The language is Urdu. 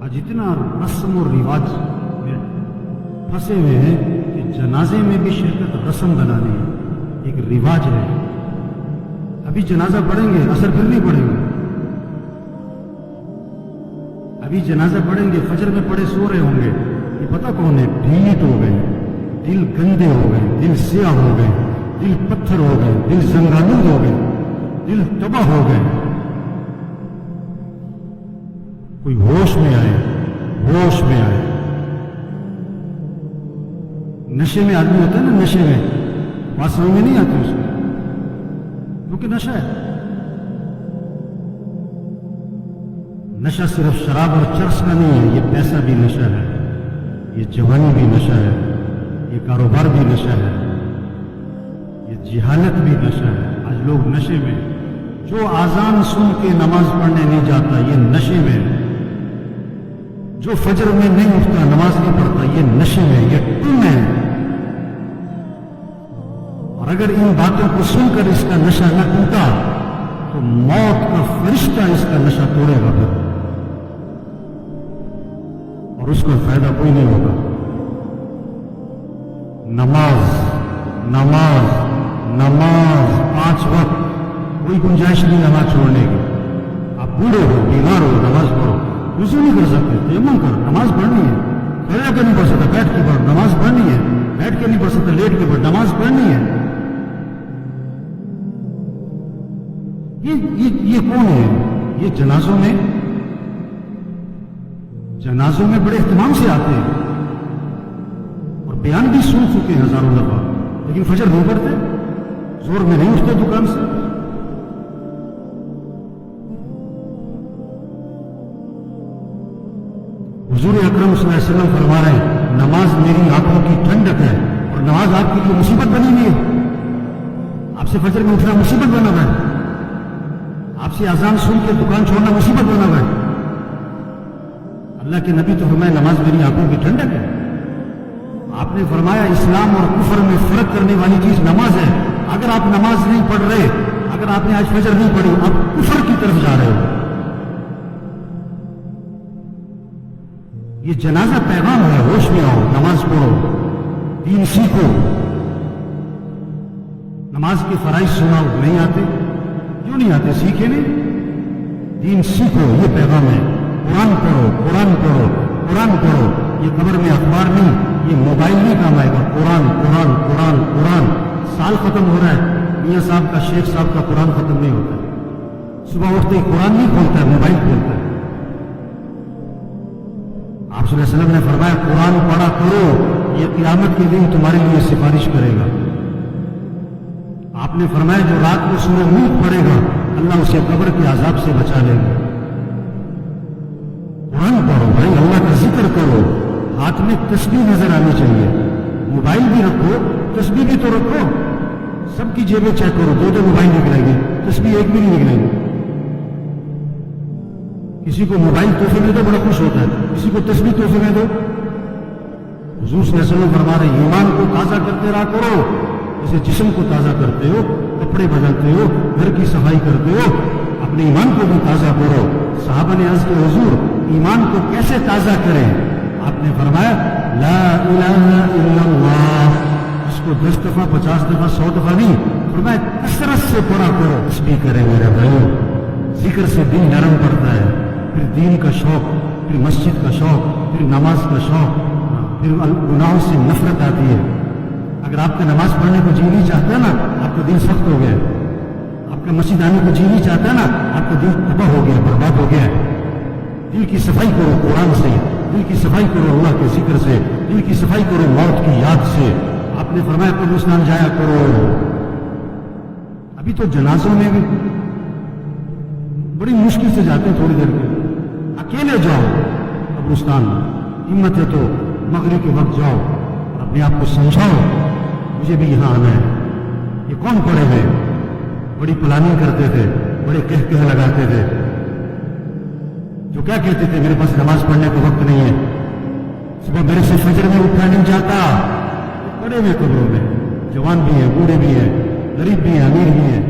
آج اتنا رسم اور رواج میں پھنسے ہوئے ہیں کہ جنازے میں بھی شرکت رسم بنانی ہے، ایک رواج ہے. ابھی جنازہ پڑھیں گے، عصر پھر نہیں پڑھیں گے. ابھی جنازہ پڑھیں گے، فجر میں پڑھے سو رہے ہوں گے. یہ پتہ کون ہے؟ ڈھیٹ ہو گئے، دل گندے ہو گئے، دل سیاہ ہو گئے، دل پتھر ہو گئے، دل زنگالود ہو گئے، دل تباہ ہو گئے. کوئی ہوش میں آئے، ہوش میں آئے. نشے میں آدمی ہوتا ہے نا، نشے میں بات سمجھ میں نہیں آتی اس کو، کیونکہ نشہ ہے. نشہ صرف شراب اور چرس کا نہیں ہے، یہ پیسہ بھی نشہ ہے، یہ جوانی بھی نشہ ہے، یہ کاروبار بھی نشہ ہے، یہ جہالت بھی نشہ ہے. آج لوگ نشے میں، جو اذان سن کے نماز پڑھنے نہیں جاتا یہ نشے میں، جو فجر میں نہیں اٹھتا نماز نہیں پڑھتا یہ نشے میں، یہ ٹن ہے. اور اگر ان باتوں کو سن کر اس کا نشہ نہ ٹوٹا تو موت کا فرشتہ اس کا نشہ توڑے گا پھر، اور اس کا فائدہ کوئی نہیں ہوگا. نماز نماز نماز 5 وقت، کوئی گنجائش نہیں نماز چھوڑنے کی. آپ بوڑھے ہو، بیمار ہو، نماز پڑھو. وضو نہیں کر سکتے، تیمم کرو، نماز پڑھنی ہے. کھڑے کے نہیں پڑھ سکتا بیٹھ کے پڑھ، نماز پڑھنی ہے. بیٹھ کے نہیں پڑھ سکتا لیٹ کے پڑھ، نماز پڑھنی ہے. یہ کون ہے؟ یہ جنازوں میں بڑے اہتمام سے آتے ہیں اور بیان بھی سن چکے ہیں ہزاروں دفعہ، لیکن فجر نہیں پڑھتے، زور میں نہیں اٹھتے دکان سے. حضور اکرم صلی اللہ علیہ وسلم فرما رہے ہیں نماز میری آنکھوں کی ٹھنڈک ہے، اور نماز آپ کے لیے مصیبت بنی ہوئی ہے. آپ سے فجر میں اٹھنا مصیبت بنا ہوا ہے، آپ سے اذان سن کے دکان چھوڑنا مصیبت بنا ہوا ہے. اللہ کے نبی تو فرمایا نماز میری آنکھوں کی ٹھنڈک ہے. آپ نے فرمایا اسلام اور کفر میں فرق کرنے والی چیز نماز ہے. اگر آپ نماز نہیں پڑھ رہے، اگر آپ نے آج فجر نہیں پڑھی، آپ کفر کی طرف جا رہے ہو. یہ جنازہ پیغام ہے، ہوش میں آؤ، نماز پڑھو، دین سیکھو. نماز کے فرائض سناؤ، نہیں آتے؟ کیوں نہیں آتے؟ سیکھے نہیں. دین سیکھو، یہ پیغام ہے. قرآن پڑھو، قرآن پڑھو، قرآن پڑھو. یہ قبر میں اخبار نہیں، یہ موبائل نہیں کام آئے گا. قرآن قرآن قرآن قرآن. سال ختم ہو رہا ہے، میاں صاحب کا، شیخ صاحب کا قرآن ختم نہیں ہوتا. صبح اٹھتے ہی قرآن نہیں کھولتا ہے، موبائل کھولتا ہے. آپ صلی اللہ علیہ وسلم نے فرمایا قرآن پڑھا کرو، یہ قیامت کے دن تمہارے لیے سفارش کرے گا. آپ نے فرمایا جو رات کو سورہ ملک پڑھے گا اللہ اسے قبر کے عذاب سے بچا لے گا. قرآن پڑھو بھائی، اللہ کا ذکر کرو. ہاتھ میں تسبیح نظر آنی چاہیے. موبائل بھی رکھو، تسبیح بھی تو رکھو. سب کی جیبیں چیک کرو، 2 موبائل نکلیں گے، تسبیح ایک بھی نہیں نکلیں گے. کسی کو موبائل تحفے میں دو بڑا خوش ہوتا ہے، کسی کو تسبیح تحفے میں دو. حضور صلی اللہ علیہ وسلم فرما رہے ایمان کو تازہ کرتے رہا کرو، جیسے جسم کو تازہ کرتے ہو، کپڑے بدلتے ہو، گھر کی صفائی کرتے ہو، اپنے ایمان کو بھی تازہ کرو. صحابہ نے عرض کیا حضور ایمان کو کیسے تازہ کریں؟ آپ نے فرمایا لا الہ الا اللہ. اس کو 10 دفعہ 50 دفعہ 100 دفعہ نہیں، فرمایا کثرت سے پڑھا کرو. تسبیح کرے میرے بھائیو، ذکر سے دل نرم پڑتا ہے. پھر دین کا شوق، پھر مسجد کا شوق، پھر نماز کا شوق، پھر گناہوں سے نفرت آتی ہے. اگر آپ کا نماز پڑھنے کو جی نہیں چاہتا ہے نا، آپ کا دل سخت ہو گیا ہے. آپ کا مسجد آنے کو جی نہیں چاہتا ہے نا، آپ کا دل تباہ ہو گیا، برباد ہو گیا ہے. دل کی صفائی کرو قرآن سے، دل کی صفائی کرو اللہ کے ذکر سے، دل کی صفائی کرو موت کی یاد سے. آپ نے فرمایا قبرستان جایا کرو. ابھی تو جنازوں میں بھی بڑی مشکل سے جاتے ہیں، تھوڑی دیر کے اکیلے جاؤ قبرستان. ہمت ہے تو مغرب کے وقت جاؤ اور اپنے آپ کو سمجھاؤ مجھے بھی یہاں آنا ہے. یہ کون پڑے ہوئے؟ بڑی پلاننگ کرتے تھے، بڑے کہہ لگاتے تھے، جو کیا کہتے تھے میرے پاس نماز پڑھنے کا وقت نہیں ہے، صبح میرے سے فجر میں اٹھا نہیں جاتا. پڑے ہوئے قبروں میں جوان بھی ہیں، بوڑھے بھی ہیں، غریب بھی ہیں، امیر بھی ہیں.